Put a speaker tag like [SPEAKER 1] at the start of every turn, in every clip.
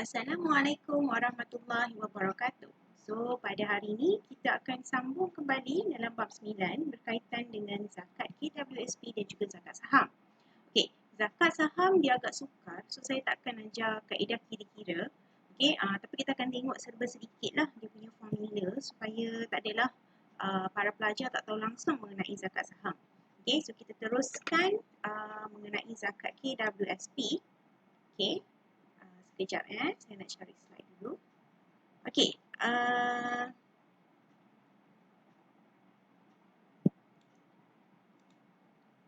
[SPEAKER 1] Assalamualaikum warahmatullahi wabarakatuh. So, pada hari ini kita akan sambung kembali dalam bab 9 berkaitan dengan zakat KWSP dan juga zakat saham. Okey, zakat saham dia agak sukar, so saya tak akan ajar kaedah kira-kira. Okey, tapi kita akan tengok serba sedikit lah dia punya formula supaya tak adalah para pelajar tak tahu langsung mengenai zakat saham. Okey, so kita teruskan mengenai zakat KWSP. Okey. Sekejap saya nak cari slide dulu. Okey,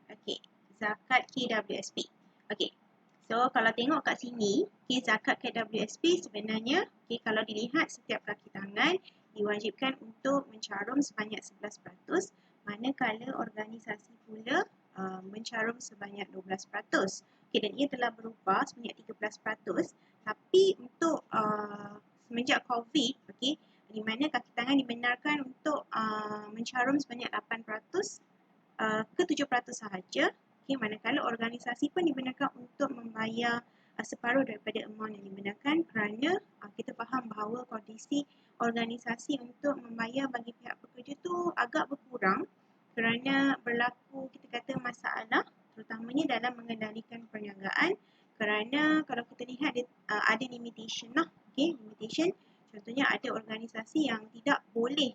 [SPEAKER 1] okey, zakat KWSP. Okey, so kalau tengok kat sini, okay, zakat KWSP sebenarnya, okay, kalau dilihat setiap kaki tangan diwajibkan untuk mencarum sebanyak 11%, manakala organisasi pula mencarum sebanyak 12%. Okay, dan ia telah berubah sebanyak 13%, tapi untuk semenjak COVID, okay, di mana kaki tangan dibenarkan untuk mencarum sebanyak 8% ke 7% sahaja. Okay, manakala organisasi pun dibenarkan untuk membayar separuh daripada amount yang dibenarkan kerana kita faham bahawa kondisi organisasi untuk membayar bagi pihak pekerja tu agak berkurang kerana berlaku kita kata masalah terutamanya dalam mengendalikan perniagaan kerana kalau kita lihat ada limitation lah. Okay, limitation contohnya ada organisasi yang tidak boleh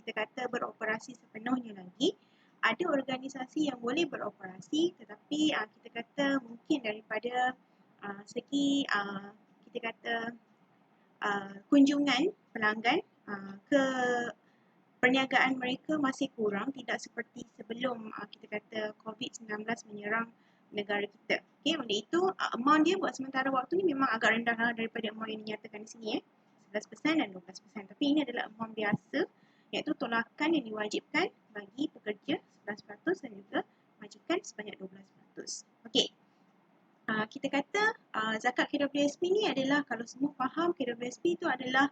[SPEAKER 1] kita kata beroperasi sepenuhnya lagi. Ada organisasi yang boleh beroperasi tetapi kita kata mungkin daripada segi kita kata kunjungan pelanggan ke perniagaan mereka masih kurang, tidak seperti sebelum kita kata COVID-19 menyerang negara kita. Okay, oleh itu amount dia buat sementara waktu ni memang agak rendah lah daripada amount yang dinyatakan di sini 11% dan 12%. Tapi ini adalah amount biasa iaitu tolakan yang diwajibkan bagi pekerja 11% dan juga majikan sebanyak 12%. Okey. Kita kata zakat KWSP ni adalah kalau semua faham KWSP itu adalah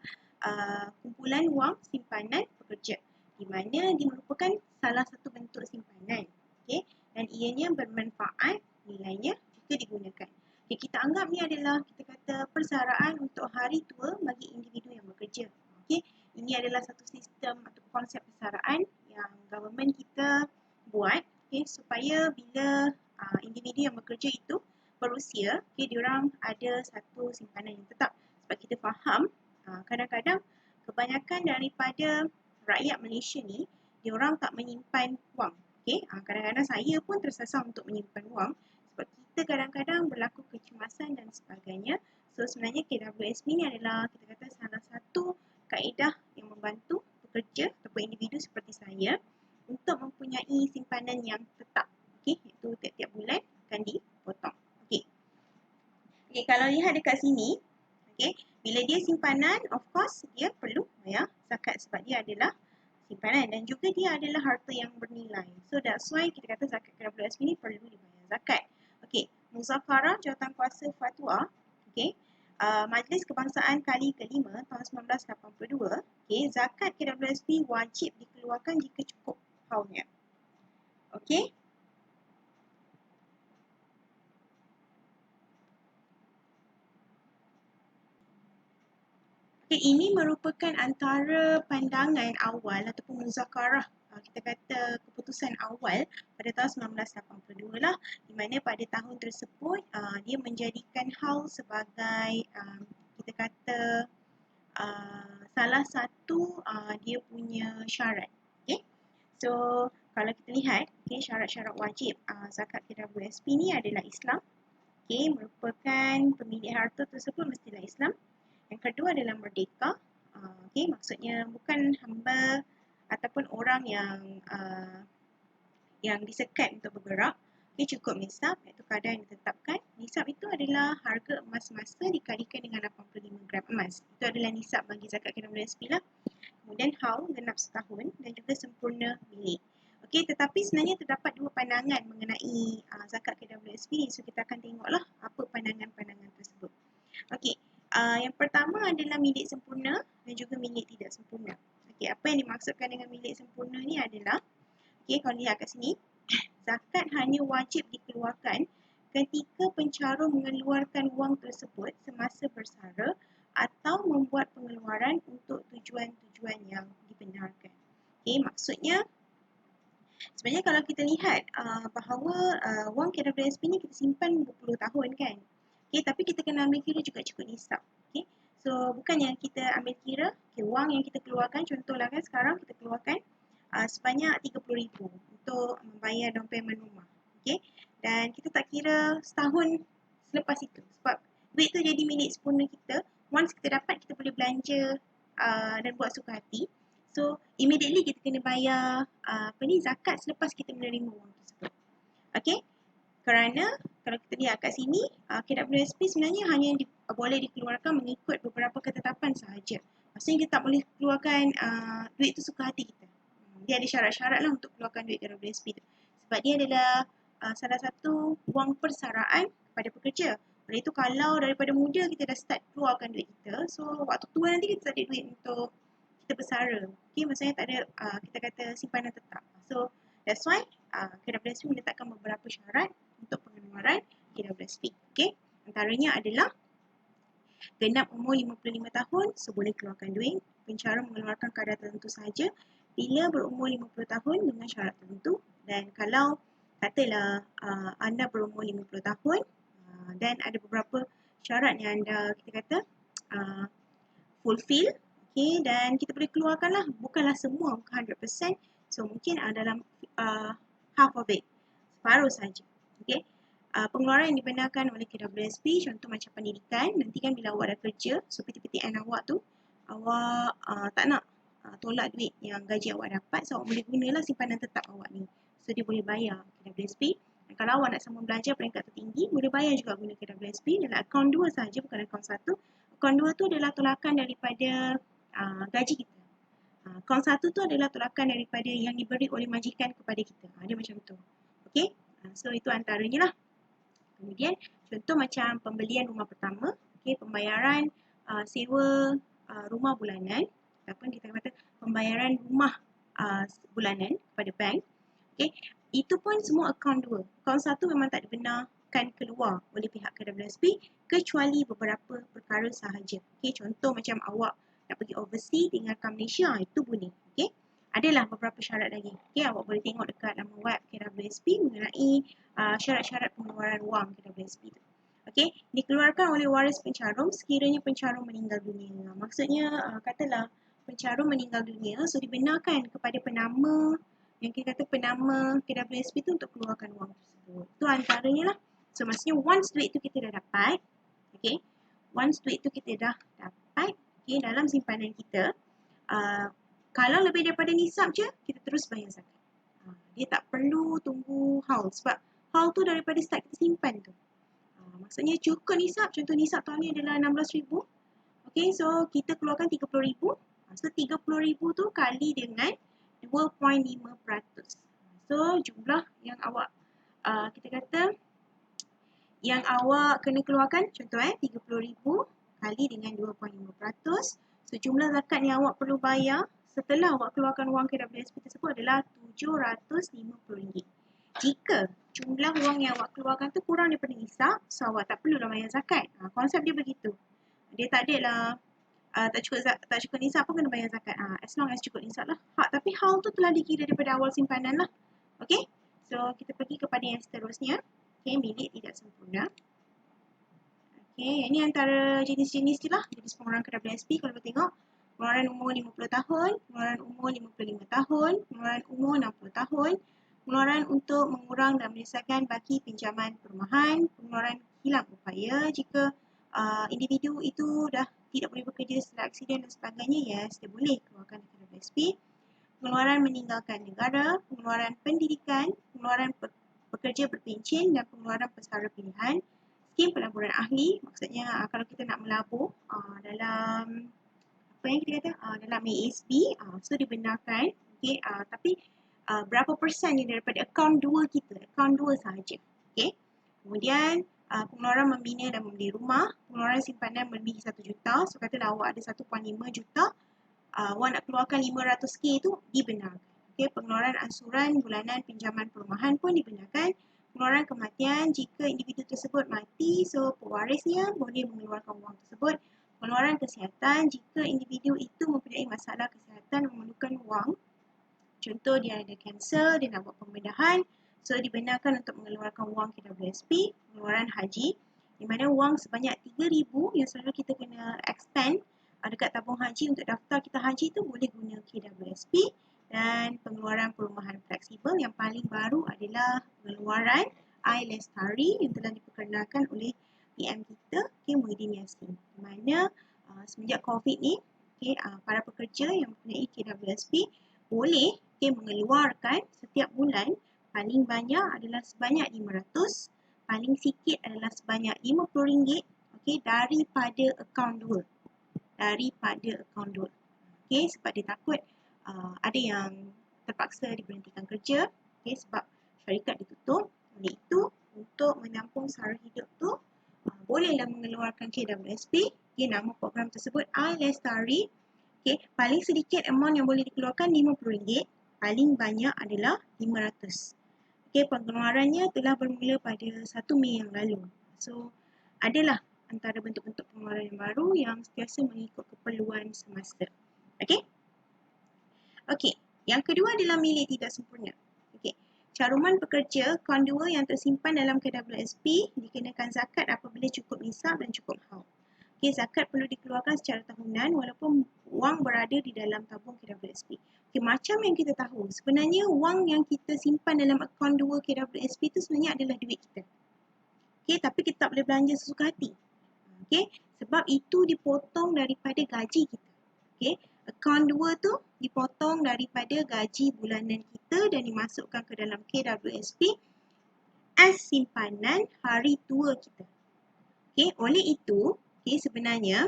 [SPEAKER 1] kumpulan wang simpanan pekerja di mana dia merupakan salah satu bentuk simpanan. Okey, dan ianya bermanfaat nilainya jika digunakan. Okay, kita anggap ni adalah kita kata persaraan untuk hari tua bagi individu yang bekerja. Okey, ini adalah satu sistem atau konsep persaraan yang government kita buat supaya bila individu yang bekerja itu berusia, diorang ada satu simpanan yang tetap. Sebab kita faham kadang-kadang kebanyakan daripada rakyat Malaysia ni diorang tak menyimpan wang. Kadang-kadang saya pun tersasar untuk menyimpan wang sebab kita kadang-kadang berlaku kecemasan dan sebagainya. So sebenarnya KWSP ni adalah kita kata salah satu kaedah yang membantu pekerja ataupun individu seperti saya untuk mempunyai simpanan yang tetap. Iaitu tiap-tiap bulan akan dipotong. Okay, kalau lihat dekat sini, bila dia simpanan, of course dia perlu bayar zakat sebab dia adalah simpanan dan juga dia adalah harta yang bernilai. So that's why kita kata zakat KWSP ni perlu dibayar zakat. Okay, Muzakarah Jawatankuasa Fatwa, Majlis Kebangsaan kali ke-5 tahun 1982, zakat KWSP wajib dikeluarkan jika cukup haulnya. Okay. Okay, ini merupakan antara pandangan awal ataupun muzakarah kita kata keputusan awal pada tahun 1982 lah, di mana pada tahun tersebut dia menjadikan haul sebagai kita kata salah satu dia punya syarat. Okay. So kalau kita lihat syarat-syarat wajib zakat KWSP ni adalah Islam. Okay, merupakan pemilik harta tersebut mestilah Islam. Yang kedua adalah merdeka. Maksudnya bukan hamba ataupun orang yang disekat untuk bergerak. Cukup nisab iaitu kadar yang ditetapkan. Nisab itu adalah harga emas semasa dikalikan dengan 85 gram emas. Itu adalah nisab bagi zakat KWSP lah. Kemudian haul genap setahun dan juga sempurna milik. Okey, tetapi sebenarnya terdapat dua pandangan mengenai zakat KWSP ni. So kita akan tengoklah apa pandangan-pandangan tersebut. Okey, yang pertama adalah milik sempurna dan juga milik tidak sempurna. Okey, apa yang dimaksudkan dengan milik sempurna ni adalah kalau lihat kat sini, zakat hanya wajib dikeluarkan ketika pencarum mengeluarkan wang tersebut semasa bersara atau membuat pengeluaran untuk tujuan-tujuan yang dibenarkan. Okey, maksudnya sebenarnya kalau kita lihat bahawa wang KWSP ni kita simpan berpuluh tahun kan. Okay, tapi kita kena ambil kira juga cukup nisab. Okay. So bukannya kita ambil kira wang yang kita keluarkan, contohlah kan sekarang kita keluarkan sebanyak 30,000 untuk membayar down payment rumah. Okay. Dan kita tak kira setahun selepas itu. Sebab duit tu jadi milik sempurna kita. Once kita dapat, kita boleh belanja dan buat suka hati. So immediately kita kena bayar zakat selepas kita menerima wang tersebut. Okay. Kerana kalau kita lihat kat sini, KWSP sebenarnya hanya boleh dikeluarkan mengikut beberapa ketetapan sahaja. Maksudnya kita tak boleh keluarkan duit tu suka hati kita. Dia ada syarat-syarat lah untuk keluarkan duit KWSP tu. Sebab dia adalah salah satu wang persaraan kepada pekerja. Oleh itu kalau daripada muda kita dah start keluarkan duit kita, so waktu tua nanti kita tak ada duit untuk kita bersara. Okay, maksudnya tak ada kita kata simpanan tetap. So that's why KWSP meletakkan beberapa syarat untuk pengeluaran KWSP. Okay, antaranya adalah genap umur 55 tahun, so boleh keluarkan duit. Pencarum mengeluarkan kadar tertentu sahaja bila berumur 50 tahun dengan syarat tertentu. Dan kalau katalah anda berumur 50 tahun dan ada beberapa syarat yang anda kita kata fulfill, okay, dan kita boleh keluarkan lah, bukanlah semua, bukan 100%, so mungkin dalam half of it, separuh saja. Okay. Pengeluaran yang dibenarkan oleh KWSP, contoh macam pendidikan, nanti kan bila awak dah kerja, so PTPTN awak tu, awak tak nak tolak duit yang gaji awak dapat, so awak boleh gunalah simpanan tetap awak ni. So dia boleh bayar KWSP. Dan kalau awak nak sambung belajar peringkat tertinggi, boleh bayar juga guna KWSP dalam akaun 2 sahaja, bukan akaun 1. Akaun 2 tu adalah tolakan daripada gaji kita. Akaun 1 tu adalah tolakan daripada yang diberi oleh majikan kepada kita. Dia macam tu. Okay. So itu antaranya lah. Kemudian contoh macam pembelian rumah pertama, okay, pembayaran sewa rumah bulanan, ataupun kita kata pembayaran rumah bulanan kepada bank, okay, itu pun semua akaun 2. Akaun 1 memang tak dibenarkan keluar oleh pihak KWSP kecuali beberapa perkara sahaja. Okay, contoh macam awak nak pergi overseas tinggalkan Malaysia, itu boleh. Okay. Adalah beberapa syarat lagi. Okay, awak boleh tengok dekat laman web KWSP mengenai syarat-syarat pengeluaran wang KWSP itu. Okay, dikeluarkan oleh waris pencarum sekiranya pencarum meninggal dunia. Maksudnya katalah pencarum meninggal dunia, so dibenarkan kepada penama yang kita kata penama KWSP itu untuk keluarkan wang tersebut. Itu antaranya lah. So maksudnya once duit tu kita dah dapat, okay, once duit tu kita dah dapat, okay, dalam simpanan kita, kalau lebih daripada nisab je, kita terus bayar zakat. Dia tak perlu tunggu haul sebab haul tu daripada start kita simpan tu. Maksudnya cukup nisab, contoh nisab tahun ni adalah 16,000. Okay, so kita keluarkan 30,000. So 30,000 tu kali dengan 2.5%. So jumlah yang awak kita kata yang awak kena keluarkan, contoh 30,000 kali dengan 2.5%. So jumlah zakat yang awak perlu bayar setelah awak keluarkan wang KWSP tersebut adalah RM750. Jika jumlah wang yang awak keluarkan tu kurang daripada nisab, so awak tak perlulah bayar zakat. Konsep dia begitu. Dia tak adalah tak cukup nisab pun kena bayar zakat. As long as cukup nisab lah. Tapi hal tu telah dikira daripada awal simpanan lah. Okay. So kita pergi kepada yang seterusnya. Okay, milik tidak sempurna. Okay, ini antara jenis-jenis je lah. Jenis pengeluaran KWSP kalau kita tengok. Pengeluaran umur 50 tahun, pengeluaran umur 55 tahun, pengeluaran umur 60 tahun, pengeluaran untuk mengurang dan menyelesaikan baki pinjaman perumahan, pengeluaran hilang upaya jika individu itu dah tidak boleh bekerja setelah aksiden dan sebagainya, yes, dia boleh keluarkan KWSP. Pengeluaran meninggalkan negara, pengeluaran pendidikan, pengeluaran pekerja berpencen dan pengeluaran pesara pilihan, skim pelaburan ahli, maksudnya kalau kita nak melabur dalam apa yang kita kata dalam ASB, so dibenarkan, okay, tapi berapa persen ni daripada akaun 2 kita, akaun 2 sahaja, okay. Kemudian pengeluaran membina dan membeli rumah, pengeluaran simpanan melebihi 1 juta, so katalah awak ada 1.5 juta, awak nak keluarkan 500k tu dibenarkan. Okay, pengeluaran ansuran bulanan pinjaman perumahan pun dibenarkan, Pengeluaran kematian, jika individu tersebut mati, so pewarisnya boleh mengeluarkan wang tersebut. Pengeluaran kesihatan, jika individu itu mempunyai masalah kesihatan memerlukan wang, contoh dia ada kanser, dia nak buat pembedahan, so dibenarkan untuk mengeluarkan wang KWSP. Pengeluaran haji, di mana wang sebanyak 3,000 yang selalu kita kena expand dekat tabung haji untuk daftar kita haji tu boleh guna KWSP. Dan pengeluaran perumahan fleksibel yang paling baru adalah pengeluaran iLestari yang telah diperkenalkan oleh PM kita, Muhyiddin Yassin. Di mana semenjak COVID ni, para pekerja yang mempunyai KWSP boleh mengeluarkan setiap bulan paling banyak adalah sebanyak 500, paling sikit adalah sebanyak RM50 daripada akaun 2. Daripada akaun 2. Sebab dia takut ada yang terpaksa diberhentikan kerja sebab syarikat ditutup. Oleh itu, untuk menampung sara hidup tu bolehlah mengeluarkan KWSP. Nama program tersebut iLestari. Paling sedikit amount yang boleh dikeluarkan RM50, paling banyak adalah 500. Pengeluarannya telah bermula pada 1 Mei yang lalu. So, adalah antara bentuk-bentuk pengeluaran yang baru yang sentiasa mengikut keperluan semasa. Yang kedua adalah milik tidak sempurna. Caruman pekerja akaun 2 yang tersimpan dalam KWSP dikenakan zakat apabila cukup nisab dan cukup haul. Zakat perlu dikeluarkan secara tahunan walaupun wang berada di dalam tabung KWSP. Macam yang kita tahu, sebenarnya wang yang kita simpan dalam akaun 2 KWSP itu sebenarnya adalah duit kita. Tapi kita tak boleh belanja sesuka hati. Sebab itu dipotong daripada gaji kita. Akaun 2 tu dipotong daripada gaji bulanan kita dan dimasukkan ke dalam KWSP as simpanan hari tua kita. Oleh itu, sebenarnya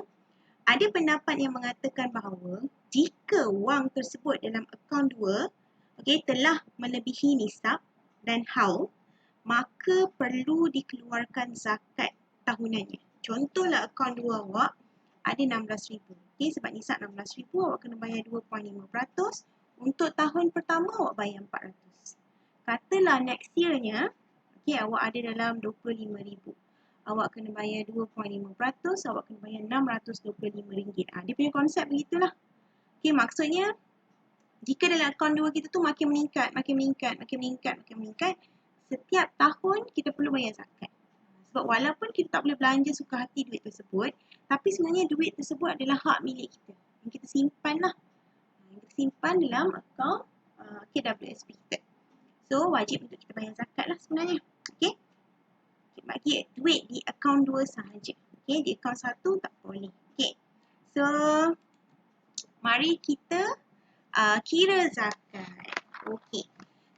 [SPEAKER 1] ada pendapat yang mengatakan bahawa jika wang tersebut dalam akaun 2 telah melebihi nisab dan haul, maka perlu dikeluarkan zakat tahunannya. Contohlah akaun 2 awak ada 16,000. Sebab nisab 16,000, awak kena bayar 2.5%. Untuk tahun pertama awak bayar 400. Katalah next year-nya awak ada dalam 25,000. Awak kena bayar 2.5%, awak kena bayar RM625. Dia punya konsep begitulah. Maksudnya jika dalam akaun 2 kita tu makin meningkat, setiap tahun kita perlu bayar zakat. Sebab walaupun kita tak boleh belanja suka hati duit tersebut, tapi sebenarnya duit tersebut adalah hak milik kita. Yang kita simpan lah. Kita simpan dalam akaun KWSP kita. So, wajib untuk kita bayar zakat lah sebenarnya. Bagi duit di akaun 2 sahaja. Di akaun 1 tak boleh. So, mari kita kira zakat.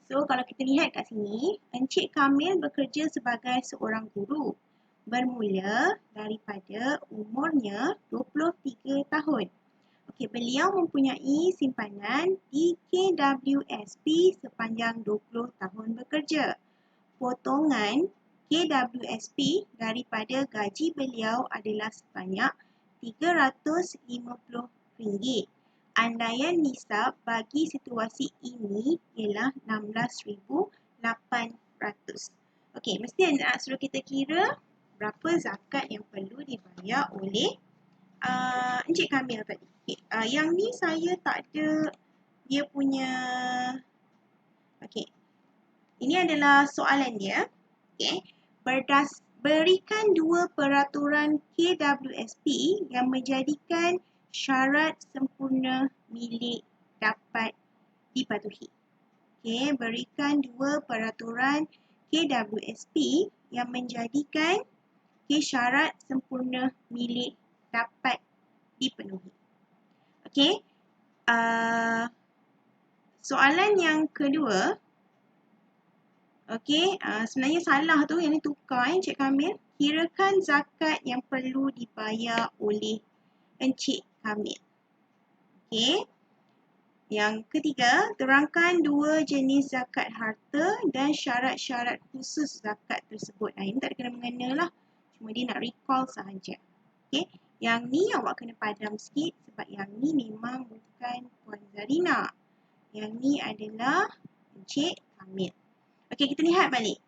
[SPEAKER 1] So, kalau kita lihat kat sini, Encik Kamil bekerja sebagai seorang guru. Bermula daripada umurnya 23 tahun. Beliau mempunyai simpanan di KWSP sepanjang 20 tahun bekerja. Potongan KWSP daripada gaji beliau adalah sebanyak RM350. Andaian nisab bagi situasi ini ialah 16,800. Mesti nak suruh kita kira berapa zakat yang perlu dibayar oleh Encik Kamil tadi. Yang ni saya tak ada dia punya. Ini adalah soalan dia. Berikan 2 peraturan KWSP yang menjadikan syarat sempurna milik dapat dipatuhi. Berikan 2 peraturan KWSP yang menjadikan syarat sempurna milik dapat dipenuhi. Soalan yang kedua, sebenarnya salah tu, yang ni tukar Encik Kamil. Kirakan zakat yang perlu dibayar oleh Encik Kamil. Yang ketiga, terangkan 2 jenis zakat harta dan syarat-syarat khusus zakat tersebut. Ini tak ada kena-mengena lah. Cuma dia nak recall sahaja. Yang ni awak kena padam sikit sebab yang ni memang bukan Puan Zarina. Yang ni adalah Encik Kamil. Kita lihat balik.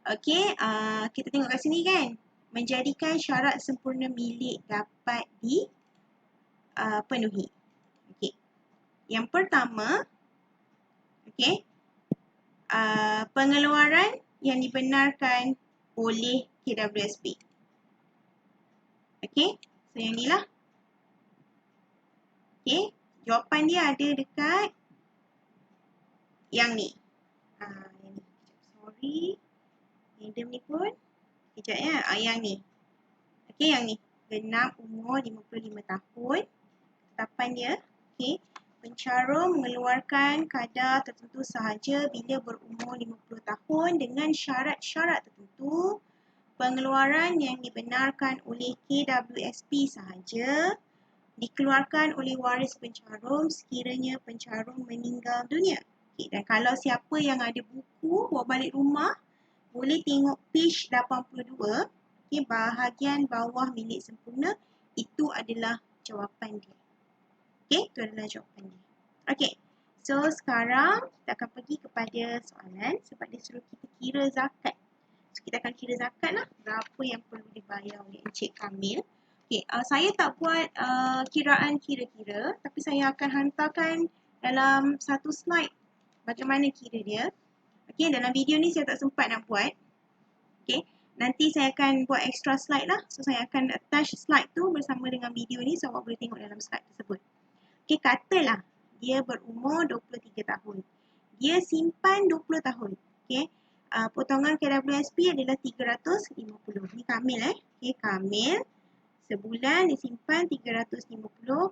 [SPEAKER 1] Okey, kita tengok kat sini kan. Menjadikan syarat sempurna milik dapat dipenuhi. Okey. Yang pertama, okey, pengeluaran yang dibenarkan oleh KWSP. Okey, so yang ni lah. Okey, jawapan dia ada dekat yang ni. Yang ni. Sorry. Random ni pun. Sekejap ya. Yang ni. Okey, yang ni. Genap umur 55 tahun. Ketetapan dia. Okey. Pencarum mengeluarkan kadar tertentu sahaja bila berumur 50 tahun dengan syarat-syarat tertentu. Pengeluaran yang dibenarkan oleh KWSP sahaja dikeluarkan oleh waris pencarum sekiranya pencarum meninggal dunia. Okay, dan kalau siapa yang ada buku bawa balik rumah, boleh tengok page 82, okay, bahagian bawah milik sempurna, itu adalah jawapan dia. Okay, itu adalah jawapan dia. Okay, so sekarang kita akan pergi kepada soalan sebab dia suruh kita kira zakat. So, kita akan kira zakat lah, berapa yang perlu dibayar oleh Encik Kamil. Okay, saya tak buat kiraan kira-kira, tapi saya akan hantarkan dalam satu slide bagaimana kira dia. Okay, dalam video ni saya tak sempat nak buat. Okay, nanti saya akan buat extra slide lah. So, saya akan attach slide tu bersama dengan video ni so awak boleh tengok dalam slide tersebut. Okay, katalah dia berumur 23 tahun. Dia simpan 20 tahun. Okay, potongan KWSP adalah 350. Ni Kamil Okay, Kamil. Sebulan disimpan 350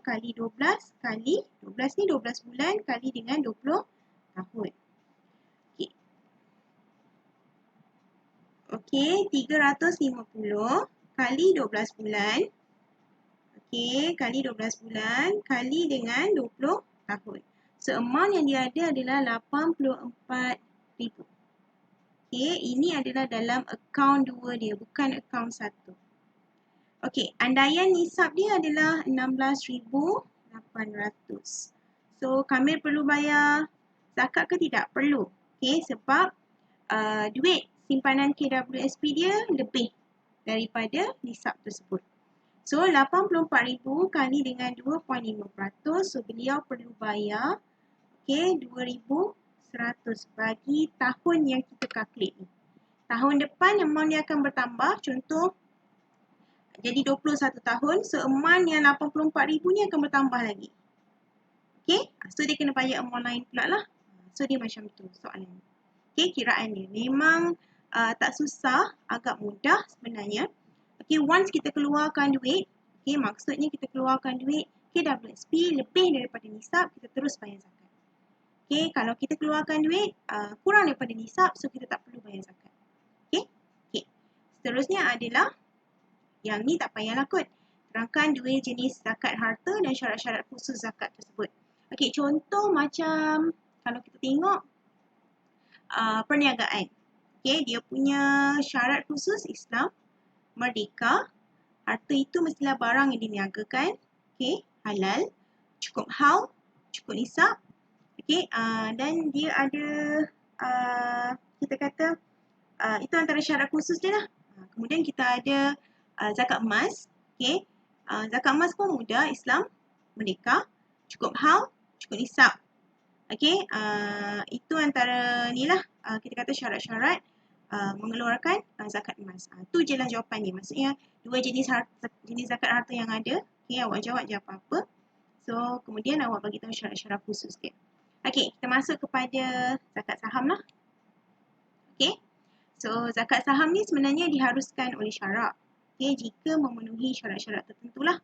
[SPEAKER 1] kali 12 kali 12 ni 12 bulan kali dengan 20 tahun. Okey. Okey, 350 kali 12 bulan. Okey, kali 12 bulan kali dengan 20 tahun. So, amount yang dia ada adalah 84,000. Okey, ini adalah dalam akaun 2 dia, bukan akaun 1. Okey, andaian nisab dia adalah 16,800. So, Kamil perlu bayar zakat ke tidak? Perlu. Okey, sebab duit simpanan KWSP dia lebih daripada nisab tersebut. So, 84,000 kali dengan 2.5%. So, beliau perlu bayar 2,100 bagi tahun yang kita kalkulate ni. Tahun depan amount dia akan bertambah. Contoh, jadi 21 tahun, so amount yang 84,000 ni akan bertambah lagi. Okay, so dia kena bayar amount lain pula lah. So dia macam tu soalan. Okay, kiraan dia. Memang tak susah, agak mudah sebenarnya. Okay, once kita keluarkan duit, okay, maksudnya kita keluarkan duit KWSP lebih daripada nisab, kita terus bayar zakat. Okay, kalau kita keluarkan duit kurang daripada nisab, so kita tak perlu bayar zakat. Okay, okay. Seterusnya adalah yang ni tak payahlah kot. Terangkan dua jenis zakat harta dan syarat-syarat khusus zakat tersebut. Okey, contoh macam kalau kita tengok perniagaan. Okey, dia punya syarat khusus Islam, merdeka, harta itu mestilah barang yang diniagakan, okey, halal, cukup haul, cukup nisab. Okey, dan dia ada kita kata itu antara syarat khusus dia lah. Kemudian kita ada zakat emas. Okay. Zakat emas pun mudah. Islam, merdeka, cukup haul, cukup nisab. Okay. Itu antara ni lah kita kata syarat-syarat mengeluarkan zakat emas. Tu je lah jawapan dia. Maksudnya dua jenis zakat harta yang ada. Okay. Awak jawab je apa-apa. So kemudian awak bagi tahu syarat-syarat khusus dia. Okay. Kita masuk kepada zakat saham lah. Okay. So zakat saham ni sebenarnya diharuskan oleh syarak. Okay, jika memenuhi syarat-syarat tertentu lah.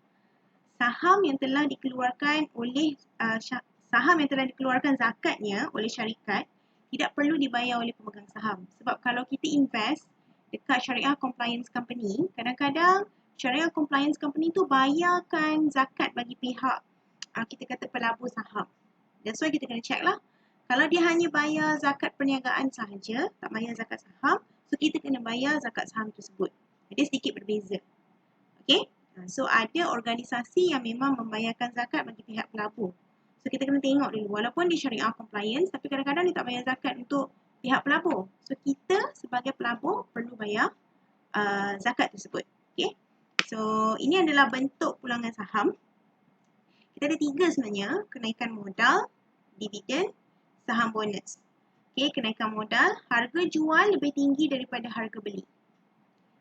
[SPEAKER 1] Saham yang telah dikeluarkan oleh saham yang telah dikeluarkan zakatnya oleh syarikat tidak perlu dibayar oleh pemegang saham. Sebab kalau kita invest dekat syariah compliance company, kadang-kadang syariah compliance company tu bayarkan zakat bagi pihak kita kata pelabur saham. That's why kita kena check lah. Kalau dia hanya bayar zakat perniagaan sahaja, tak bayar zakat saham, so kita kena bayar zakat saham tersebut. Dia sedikit berbeza. Okay. So ada organisasi yang memang membayarkan zakat bagi pihak pelabur. So kita kena tengok dulu. Walaupun dia syariah compliance, tapi kadang-kadang dia tak bayar zakat untuk pihak pelabur. So kita sebagai pelabur perlu bayar zakat tersebut. Okay. So ini adalah bentuk pulangan saham. Kita ada 3 sebenarnya, kenaikan modal, dividen, saham bonus. Okay, kenaikan modal, harga jual lebih tinggi daripada harga beli.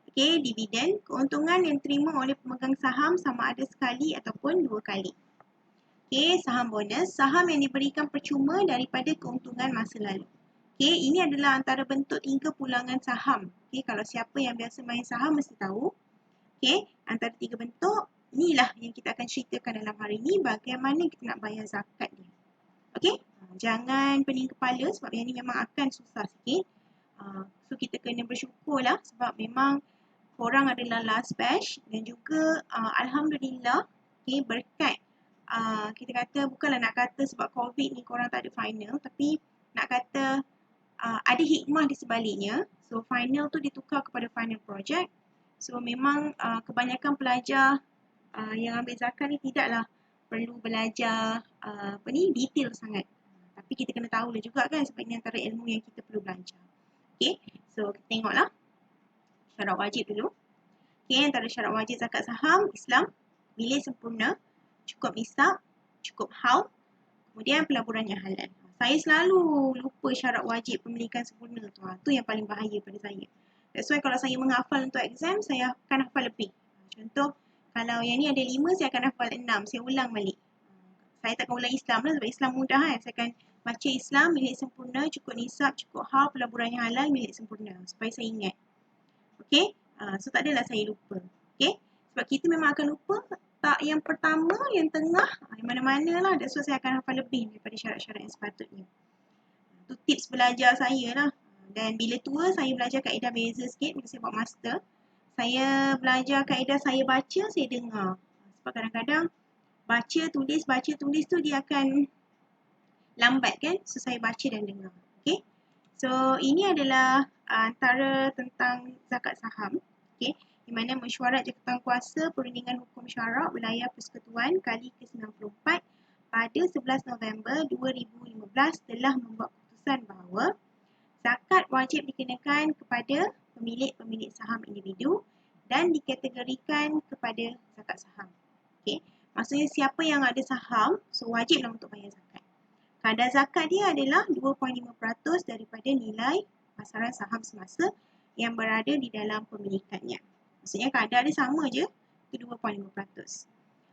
[SPEAKER 1] Okay, dividen, keuntungan yang diterima oleh pemegang saham sama ada sekali ataupun 2 kali. Okay, saham bonus, saham yang diberikan percuma daripada keuntungan masa lalu. Okay, ini adalah antara bentuk 3 pulangan saham. Okay, kalau siapa yang biasa main saham mesti tahu. Okay, antara 3 bentuk, inilah yang kita akan ceritakan dalam hari ini bagaimana kita nak bayar zakat dia. Okay, jangan pening kepala sebab yang ni memang akan susah sikit. So kita kena bersyukur lah sebab memang korang adalah last batch dan juga Alhamdulillah, okay, berkat kita kata bukanlah nak kata sebab COVID ni korang tak ada final, tapi nak kata ada hikmah di sebaliknya. So final tu ditukar kepada final project. So memang kebanyakan pelajar yang ambil zakat ni tidaklah perlu belajar detail sangat. Tapi kita kena tahu lah juga kan sebab ini antara ilmu yang kita perlu belajar. Okay, so kita tengoklah syarat wajib dulu. Okay, antara syarat wajib zakat saham Islam, milik sempurna, cukup nisab, cukup haul, kemudian pelaburan yang halal. Saya selalu lupa syarat wajib pemilikan sempurna tu. Tu yang paling bahaya pada saya. That's why kalau saya menghafal untuk exam, saya akan hafal lebih. Contoh, kalau yang ni ada 5, saya akan hafal 6. Saya ulang balik. Saya takkan ulang Islam lah sebab Islam mudah kan. Saya akan baca Islam, milik sempurna, cukup nisab, cukup haul, pelaburan yang halal, milik sempurna. Supaya saya ingat. Okay? So tak adalah saya lupa. Okay? Sebab kita memang akan lupa tak yang pertama, yang tengah, yang mana-mana lah. That's why saya akan hafal lebih daripada syarat-syarat yang sepatutnya. Itu tips belajar saya lah. Dan bila tua, saya belajar kaedah beza sikit bila saya buat master. Saya belajar kaedah saya baca, saya dengar. Sebab kadang-kadang baca, tulis tu dia akan lambat kan. So saya baca dan dengar. Okay. So ini adalah antara tentang zakat saham. Okay. Di mana mesyuarat Jawatankuasa Perundingan Hukum Syarak Wilayah Persekutuan kali ke-94 pada 11 November 2015 telah membuat keputusan bahawa zakat wajib dikenakan kepada pemilik-pemilik saham individu dan dikategorikan kepada zakat saham. Okay. Maksudnya siapa yang ada saham, so wajiblah untuk bayar zakat. Kadar zakat dia adalah 2.5% daripada nilai pasaran saham semasa yang berada di dalam pemilikannya. Maksudnya kadar dia sama je, itu 2.5%.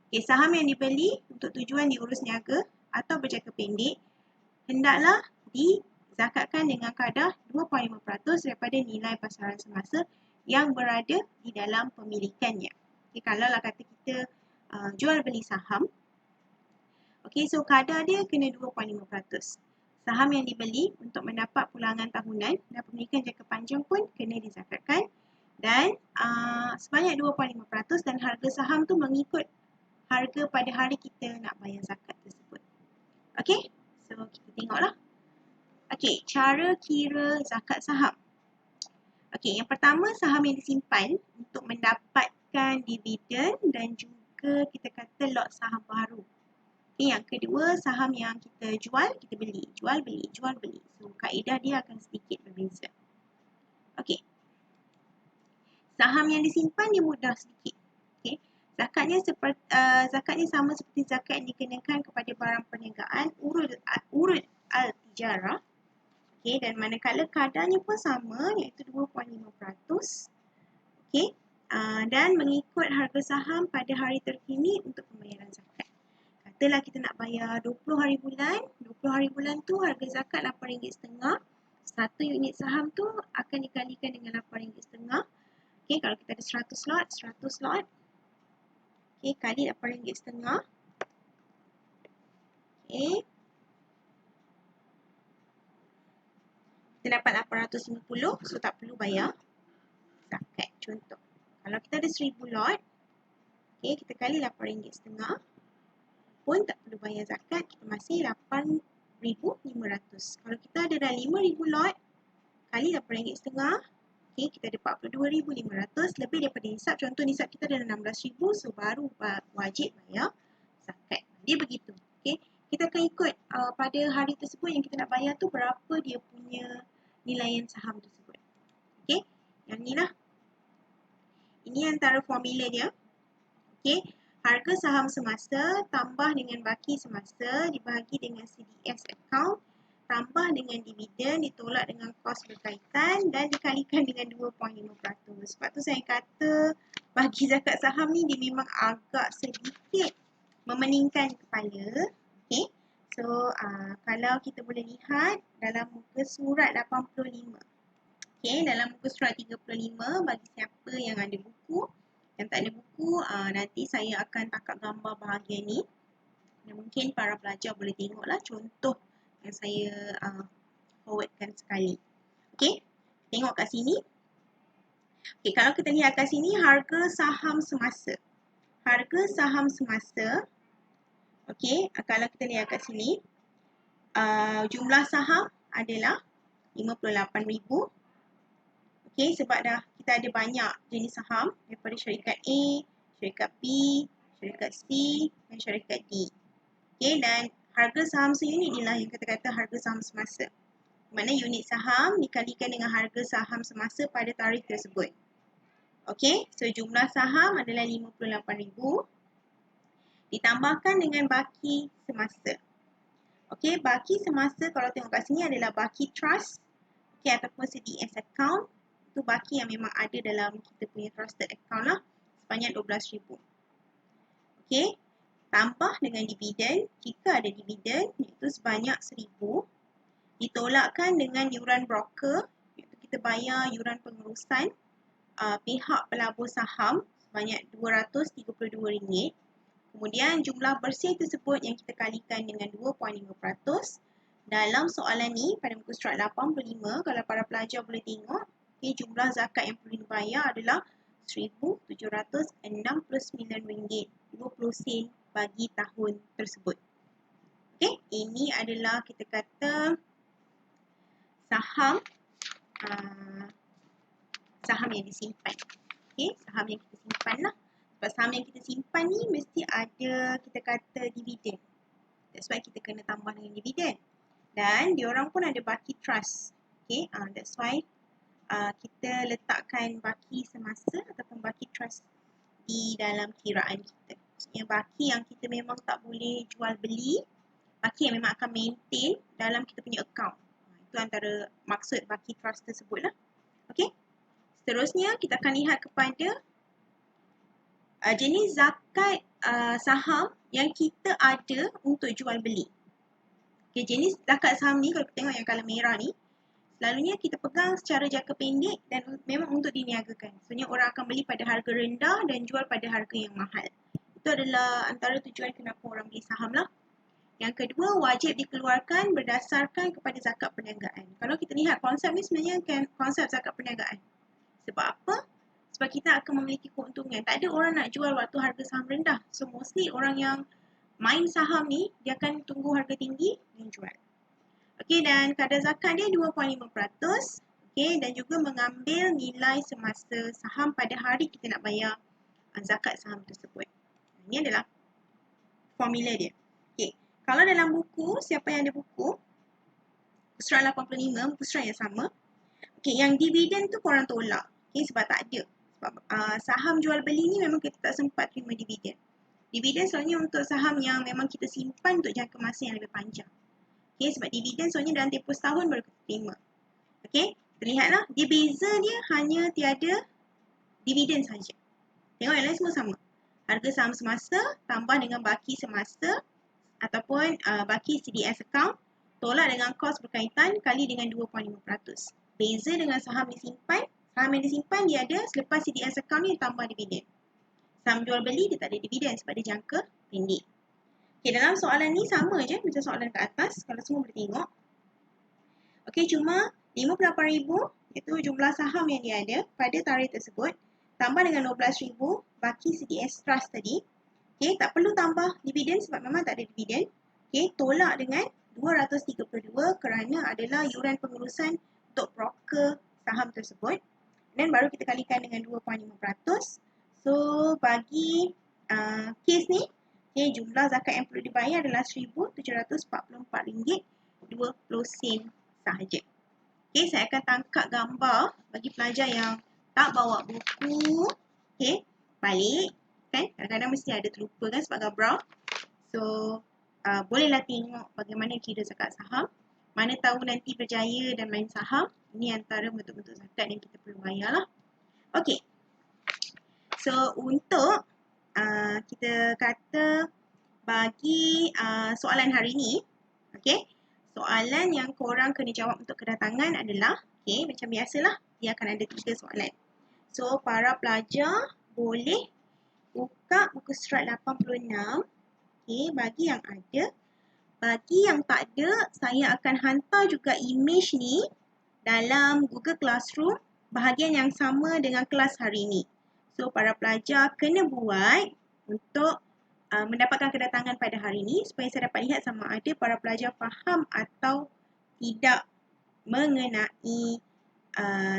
[SPEAKER 1] Okay, saham yang dibeli untuk tujuan diurus niaga atau berjangka pendek hendaklah dizakatkan dengan kadar 2.5% daripada nilai pasaran semasa yang berada di dalam pemilikannya. Okay, kalau lah kata kita jual beli saham, okay, so kadar dia kena 2.5%. Saham yang dibeli untuk mendapat pulangan tahunan dan pemilikan jangka panjang pun kena dizakatkan. Dan sebanyak 2.5% dan harga saham tu mengikut harga pada hari kita nak bayar zakat tersebut. Okay, so kita tengoklah. Okay, cara kira zakat saham. Okay, yang pertama saham yang disimpan untuk mendapatkan dividen dan juga kita kata lot saham baru. Okay, yang kedua saham yang kita jual, kita beli. Jual, beli, jual, beli. So, kaedah dia akan sedikit berbeza. Okay. Saham yang disimpan dia mudah sedikit. Okay. Zakatnya sama seperti zakat yang dikenakan kepada barang perniagaan urut al-tijarah. Okay, dan manakala kadarnya pun sama iaitu 2.5%. Okay. Dan mengikut harga saham pada hari terkini untuk pembayaran zakat. Katalah kita nak bayar 20 hari bulan. 20 hari bulan tu harga zakat RM8.50. Satu unit saham tu akan dikalikan dengan RM8.50. Okay, kalau kita ada 100 slot. Okay, kali RM8.50. Okay. Kita dapat 850, so tak perlu bayar zakat. Contoh, kalau kita ada 1000 lot, okay, kita kali RM8.50 pun tak perlu bayar zakat, kita masih RM8,500. Kalau kita ada dah 5000 lot, kali RM8.50, okay, kita ada RM42,500 lebih daripada nisab. Contoh nisab kita ada 16,000, so baru wajib bayar zakat. Dia begitu. Okay. Kita akan ikut pada hari tersebut yang kita nak bayar tu berapa dia punya nilaian saham tersebut. Okey, yang ni lah. Ini antara formula dia. Okey, harga saham semasa tambah dengan baki semasa dibahagi dengan CDS account tambah dengan dividen ditolak dengan kos berkaitan dan dikalikan dengan 2.5%. Sebab tu saya kata bagi zakat saham ni dia memang agak sedikit memeningkan kepala. Okey. So kalau kita boleh lihat dalam muka surat 85. Okey, dalam muka surat 35 bagi siapa yang ada buku, yang tak ada buku, nanti saya akan tangkap gambar bahagian ni. Dan mungkin para pelajar boleh tengoklah contoh yang saya forwardkan sekali. Okey, tengok kat sini. Okey, kalau kita lihat kat sini harga saham semasa. Harga saham semasa. Okey, kalau kita lihat kat sini, jumlah saham adalah 58,000. Okey, sebab dah kita ada banyak jenis saham daripada syarikat A, syarikat B, syarikat C dan syarikat D. Okey, dan harga saham seunit inilah yang kita kata harga saham semasa. Mana unit saham dikalikan dengan harga saham semasa pada tarikh tersebut. Okey, so jumlah saham adalah 58,000 ditambahkan dengan baki semasa. Okey, baki semasa kalau tengok kat sini adalah baki trust, okey, ataupun CDS account. Itu baki yang memang ada dalam kita punya trusted account lah, sebanyak 12,000. Okey, tambah dengan dividen, jika ada dividen iaitu sebanyak 1,000, ditolakkan dengan yuran broker, iaitu kita bayar yuran pengurusan pihak pelabur saham sebanyak RM232. Kemudian jumlah bersih tersebut yang kita kalikan dengan 2.5%. Dalam soalan ni pada muka surat 85, kalau para pelajar boleh tengok, okay, jumlah zakat yang perlu dibayar adalah RM1,769.20 bagi tahun tersebut. Okay, ini adalah kita kata saham saham yang disimpan. Okay, saham yang kita simpan lah. Sebab saham yang kita simpan ni mesti ada kita kata dividen. That's why kita kena tambah dengan dividen. Dan diorang pun ada baki trust. Okay, that's why kita letakkan baki semasa ataupun baki trust di dalam kiraan kita. Maksudnya baki yang kita memang tak boleh jual beli, baki yang memang akan maintain dalam kita punya account. Itu antara maksud baki trust tersebut lah. Okay. Seterusnya kita akan lihat kepada jenis zakat saham yang kita ada untuk jual beli. Okay, jenis zakat saham ni kalau kita tengok yang color merah ni, selalunya kita pegang secara jangka pendek dan memang untuk diniagakan. Maksudnya orang akan beli pada harga rendah dan jual pada harga yang mahal. Itu adalah antara tujuan kenapa orang beli saham lah. Yang kedua, wajib dikeluarkan berdasarkan kepada zakat perniagaan. Kalau kita lihat konsep ni sebenarnya kan konsep zakat perniagaan. Sebab apa? Sebab kita akan memiliki keuntungan. Tak ada orang nak jual waktu harga saham rendah. So mostly orang yang main saham ni, dia akan tunggu harga tinggi dan jual. Okey, dan kadar zakat dia 2.5%. Okey, dan juga mengambil nilai semasa saham pada hari kita nak bayar zakat saham tersebut. Ini adalah formula dia. Okey, kalau dalam buku, siapa yang ada buku? Surat 85, buku surat yang sama. Okey, yang dividen tu korang tolak. Okey, sebab tak ada. Sebab saham jual beli ni memang kita tak sempat terima dividen. Dividen soalnya untuk saham yang memang kita simpan untuk jangka masa yang lebih panjang. Okey, sebab dividen soalnya dalam tempoh setahun baru kita terima. Okey, terlihatlah dia beza dia hanya tiada dividen saja. Tengok yang lain semua sama. Harga saham semasa tambah dengan baki semasa ataupun baki CDS account tolak dengan kos berkaitan kali dengan 2.5%. Beza dengan saham disimpan, saham yang disimpan dia ada selepas CDS account ni tambah dividen. Saham jual beli dia tak ada dividen sebab dia jangka pendek. Okay, dalam soalan ni sama je macam soalan kat atas kalau semua boleh tengok. Okay, cuma 58,000 itu jumlah saham yang dia ada pada tarikh tersebut tambah dengan 12,000 baki CDS trust tadi. Okay, tak perlu tambah dividen sebab memang tak ada dividen. Okay, tolak dengan 232 kerana adalah yuran pengurusan untuk broker saham tersebut. Dan baru kita kalikan dengan 2.5%. So, bagi kes ni, okay, jumlah zakat yang perlu dibayar adalah RM1,744.20 sahaja. Okay, saya akan tangkap gambar bagi pelajar yang tak bawa buku. Okay, balik. Kan, kadang-kadang mesti ada terlupa kan sebab gambar. So, bolehlah tengok bagaimana kira zakat saham. Mana tahu nanti berjaya dan main saham. Ini antara bentuk-bentuk zakat yang kita perlu bayar lah. Okay. So, untuk kita kata bagi soalan hari ni. Okay. Soalan yang korang kena jawab untuk kedatangan adalah, okay, macam biasalah, dia akan ada 3 soalan. So, para pelajar boleh buka muka surat 86. Okay, bagi yang ada. Bagi yang tak ada, saya akan hantar juga image ni dalam Google Classroom bahagian yang sama dengan kelas hari ni. So, para pelajar kena buat untuk mendapatkan kedatangan pada hari ini supaya saya dapat lihat sama ada para pelajar faham atau tidak mengenai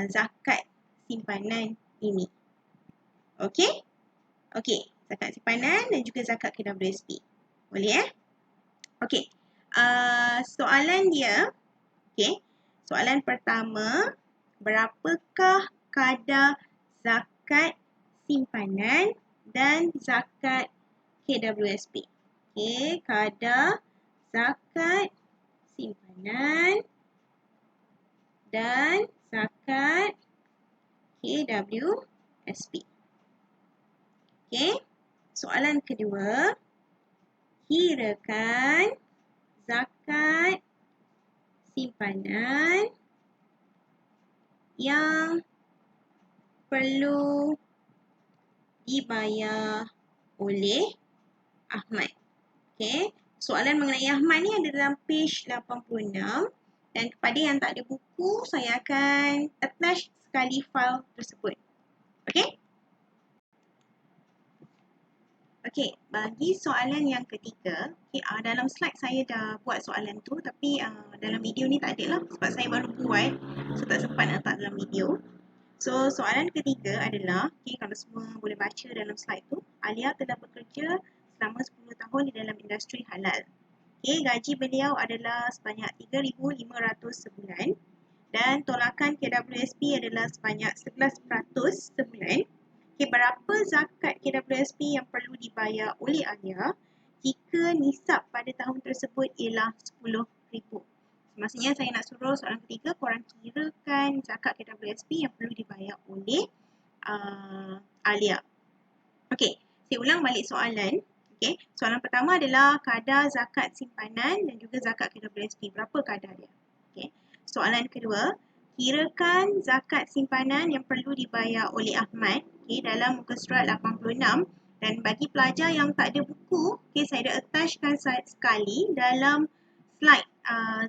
[SPEAKER 1] zakat simpanan ini. Okey? Okey, zakat simpanan dan juga zakat KWSP. Boleh Okey. Soalan dia, okey. Soalan pertama, berapakah kadar zakat simpanan dan zakat KWSP? Okey, kadar zakat simpanan dan zakat KWSP. Okey, soalan kedua, kirakan zakat simpanan yang perlu dibayar oleh Ahmad. Okay. Soalan mengenai Ahmad ni ada dalam page 86 dan kepada yang tak ada buku, saya akan attach sekali file tersebut. Okay. Okay, bagi soalan yang ketiga, okay, dalam slide saya dah buat soalan tu tapi dalam video ni tak ada lah sebab saya baru buat, so tak sempat nak letak dalam video. So, soalan ketiga adalah, okay, kalau semua boleh baca dalam slide tu, Alia telah bekerja selama 10 tahun di dalam industri halal. Okay, gaji beliau adalah sebanyak 3,500 sebulan dan tolakan KWSP adalah sebanyak 11% sebulan. Okay, berapa zakat KWSP yang perlu dibayar oleh Alia jika nisab pada tahun tersebut ialah 10,000? Maksudnya saya nak suruh soalan ketiga, korang kirakan zakat KWSP yang perlu dibayar oleh Alia. Okey, saya ulang balik soalan. Okey, soalan pertama adalah kadar zakat simpanan dan juga zakat KWSP. Berapa kadar dia? Okey. Soalan kedua, kirakan zakat simpanan yang perlu dibayar oleh Ahmad, okay, dalam muka surat 86. Dan bagi pelajar yang tak ada buku, okay, saya dah attachkan sekali dalam slide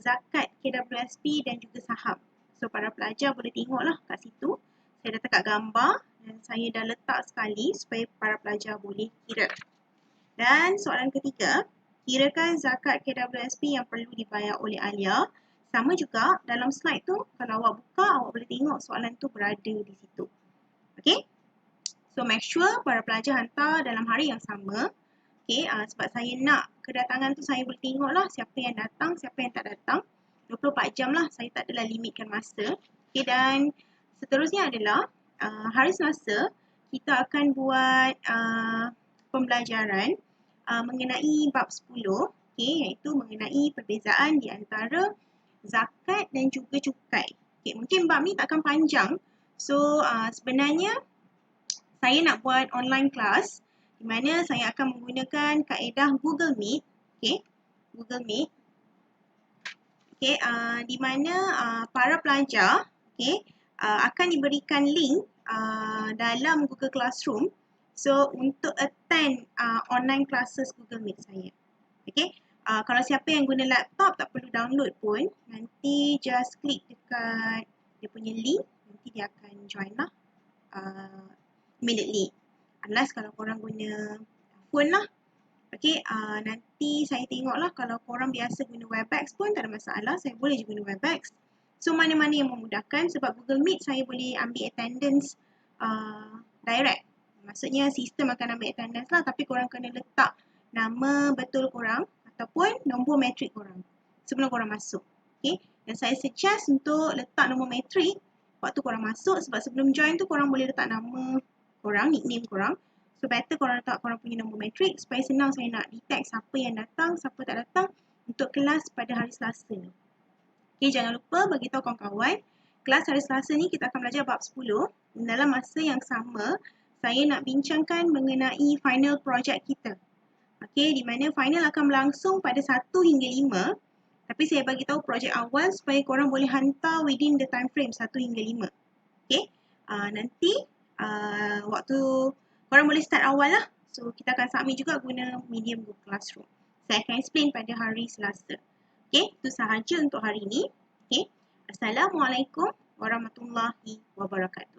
[SPEAKER 1] zakat KWSP dan juga saham. So, para pelajar boleh tengoklah kat situ. Saya dah tekat gambar dan saya dah letak sekali supaya para pelajar boleh kira. Dan soalan ketiga, kirakan zakat KWSP yang perlu dibayar oleh Alia. Sama juga dalam slide tu, kalau awak buka, awak boleh tengok soalan tu berada di situ. Okay? So, make sure para pelajar hantar dalam hari yang sama. Okay, sebab saya nak kedatangan tu saya boleh tengok lah siapa yang datang, siapa yang tak datang. 24 jam lah, saya tak adalah limitkan masa. Okay, dan seterusnya adalah hari Selasa, kita akan buat pembelajaran mengenai bab 10, okay, iaitu mengenai perbezaan di antara zakat dan juga cukai. Okay, mungkin bab ni takkan panjang. So, sebenarnya saya nak buat online class di mana saya akan menggunakan kaedah Google Meet, okay, Google Meet, okay, di mana para pelajar, okay, akan diberikan link dalam Google Classroom, so untuk attend online classes Google Meet saya, okay. Kalau siapa yang guna laptop tak perlu download pun, nanti just klik dekat dia punya link, nanti dia akan join lah immediately. Unless kalau korang guna phone lah. Okay, nanti saya tengok lah kalau korang biasa guna Webex pun tak ada masalah. Saya boleh je guna Webex. So, mana-mana yang memudahkan sebab Google Meet saya boleh ambil attendance direct. Maksudnya sistem akan ambil attendance lah tapi korang kena letak nama betul korang ataupun nombor matrik korang sebelum korang masuk. Okay, Dan saya suggest untuk letak nombor matrik waktu korang masuk, sebab sebelum join tu korang boleh letak nama korang, nickname korang. So better korang letak korang punya nombor matrik supaya senang saya nak detect siapa yang datang, siapa tak datang untuk kelas pada hari Selasa ni. Okay, jangan lupa bagi tahu kawan-kawan, kelas hari Selasa ni kita akan belajar bab 10. Dalam masa yang sama, saya nak bincangkan mengenai final project kita. Okay, di mana final akan berlangsung pada 1 hingga 5. Tapi saya bagi tahu projek awal supaya korang boleh hantar within the time frame 1 hingga 5. Okay, nanti waktu korang boleh start awal lah. So, kita akan submit juga guna medium Google Classroom. Saya akan explain pada hari Selasa. Okay, itu sahaja untuk hari ini. Okay, Assalamualaikum warahmatullahi wabarakatuh.